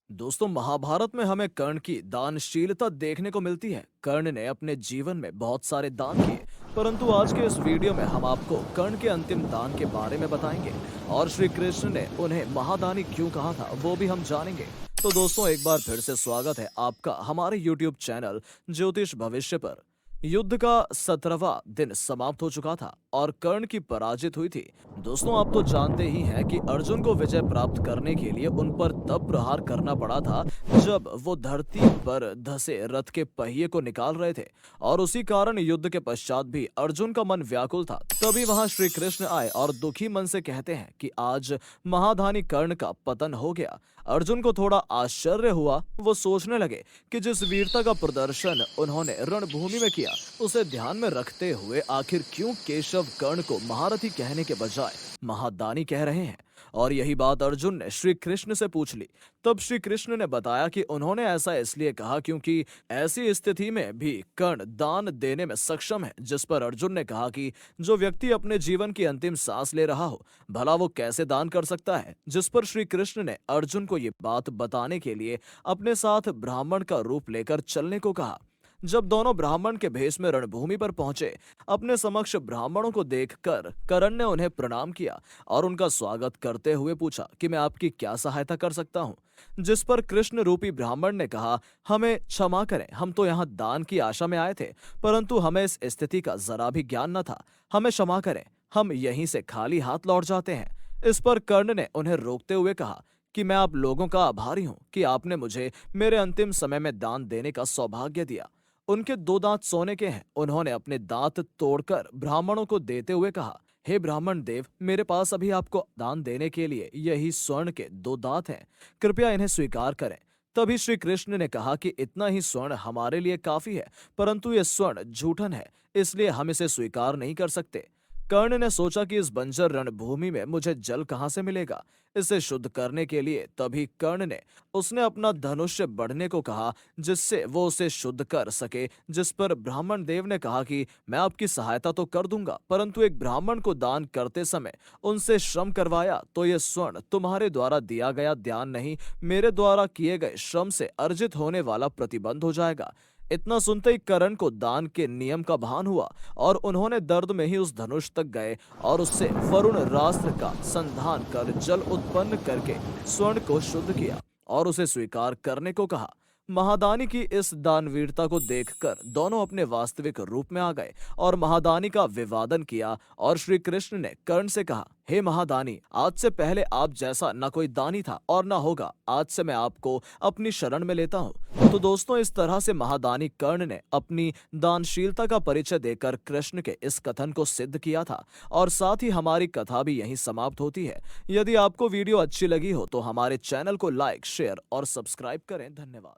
दोस्तों, महाभारत में हमें कर्ण की दानशीलता देखने को मिलती है। कर्ण ने अपने जीवन में बहुत सारे दान किए, परंतु आज के इस वीडियो में हम आपको कर्ण के अंतिम दान के बारे में बताएंगे और श्री कृष्ण ने उन्हें महादानी क्यों कहा था वो भी हम जानेंगे। तो दोस्तों, एक बार फिर से स्वागत है आपका हमारे YouTube चैनल ज्योतिष भविष्य पर। युद्ध का 17वां दिन समाप्त हो चुका था और कर्ण की पराजित हुई थी। दोस्तों, आप तो जानते ही हैं कि अर्जुन को विजय प्राप्त करने के लिए उन पर तब प्रहार करना पड़ा था जब वो धरती पर धंसे रथ के पहिए को निकाल रहे थे, और उसी कारण युद्ध के पश्चात भी अर्जुन का मन व्याकुल था। तभी वहां श्री कृष्ण आए और दुखी मन से कहते हैं कि आज महाधानी कर्ण का पतन हो गया। अर्जुन को थोड़ा आश्चर्य हुआ। वो सोचने लगे कि जिस वीरता का प्रदर्शन उन्होंने रणभूमि में किया, उसे ध्यान में रखते हुए आखिर क्यों केशव कर्ण को महारथी कहने के बजाय महादानी कह रहे हैं। और यही बात अर्जुन ने श्री कृष्ण से पूछ ली। तब श्री कृष्ण ने बताया कि उन्होंने ऐसा इसलिए कहा क्योंकि ऐसी स्थिति में भी कर्ण दान देने में सक्षम है। जिस पर अर्जुन ने कहा कि जो व्यक्ति अपने जीवन की अंतिम सांस ले रहा हो, भला वो कैसे दान कर सकता है। जिस पर श्री कृष्ण ने अर्जुन को ये बात बताने के लिए अपने साथ ब्राह्मण का रूप लेकर चलने को कहा। जब दोनों ब्राह्मण के भेष में रणभूमि पर पहुंचे, अपने समक्ष ब्राह्मणों को देखकर कर्ण ने उन्हें प्रणाम किया और उनका स्वागत करते हुए पूछा कि मैं आपकी क्या सहायता कर सकता हूं। जिस पर कृष्ण रूपी ब्राह्मण ने कहा, हमें क्षमा करें, हम तो यहाँ दान की आशा में आए थे, परंतु हमें इस स्थिति का जरा भी ज्ञान न था। हमें क्षमा करें, हम यहीं से खाली हाथ लौट जाते हैं। इस पर कर्ण ने उन्हें रोकते हुए कहा कि मैं आप लोगों का आभारी हूं कि आपने मुझे मेरे अंतिम समय में दान देने का सौभाग्य दिया। उनके दो दांत सोने के हैं। उन्होंने अपने दांत तोड़कर ब्राह्मणों को देते हुए कहा, हे ब्राह्मण देव, मेरे पास अभी आपको दान देने के लिए यही स्वर्ण के दो दांत हैं, कृपया इन्हें स्वीकार करें। तभी श्री कृष्ण ने कहा कि इतना ही स्वर्ण हमारे लिए काफी है, परंतु यह स्वर्ण झूठन है, इसलिए हम इसे स्वीकार नहीं कर सकते। कर्ण ने सोचा कि इस बंजर रणभूमि में मुझे जल कहां से मिलेगा। इसे शुद्ध करने के लिए तभी कर्ण ने उसने अपना धनुष्य बढ़ने को कहा, जिससे वो उसे शुद्ध कर सके। जिस पर ब्राह्मण देव ने कहा कि मैं आपकी सहायता तो कर दूंगा, परंतु एक ब्राह्मण को दान करते समय उनसे श्रम करवाया तो यह स्वर्ण तुम्हारे द्वारा दिया गया दान नहीं, मेरे द्वारा किए गए श्रम से अर्जित होने वाला प्रतिबंध हो जाएगा। इतना सुनते ही कर्ण को दान के नियम का भान हुआ और उन्होंने दर्द में ही उस धनुष तक गए और उससे वरुण रास्त्र का संधान कर जल उत्पन्न करके स्वर्ण को शुद्ध किया और उसे स्वीकार करने को कहा। महादानी की इस दानवीरता को देखकर दोनों अपने वास्तविक रूप में आ गए और महादानी का विवादन किया। और श्री कृष्ण ने कर्ण से कहा, हे महादानी, आज से पहले आप जैसा न कोई दानी था और न होगा। आज से मैं आपको अपनी शरण में लेता हूँ। तो दोस्तों, इस तरह से महादानी कर्ण ने अपनी दानशीलता का परिचय देकर कृष्ण के इस कथन को सिद्ध किया था। और साथ ही हमारी कथा भी यहीं समाप्त होती है। यदि आपको वीडियो अच्छी लगी हो तो हमारे चैनल को लाइक, शेयर और सब्सक्राइब करें। धन्यवाद।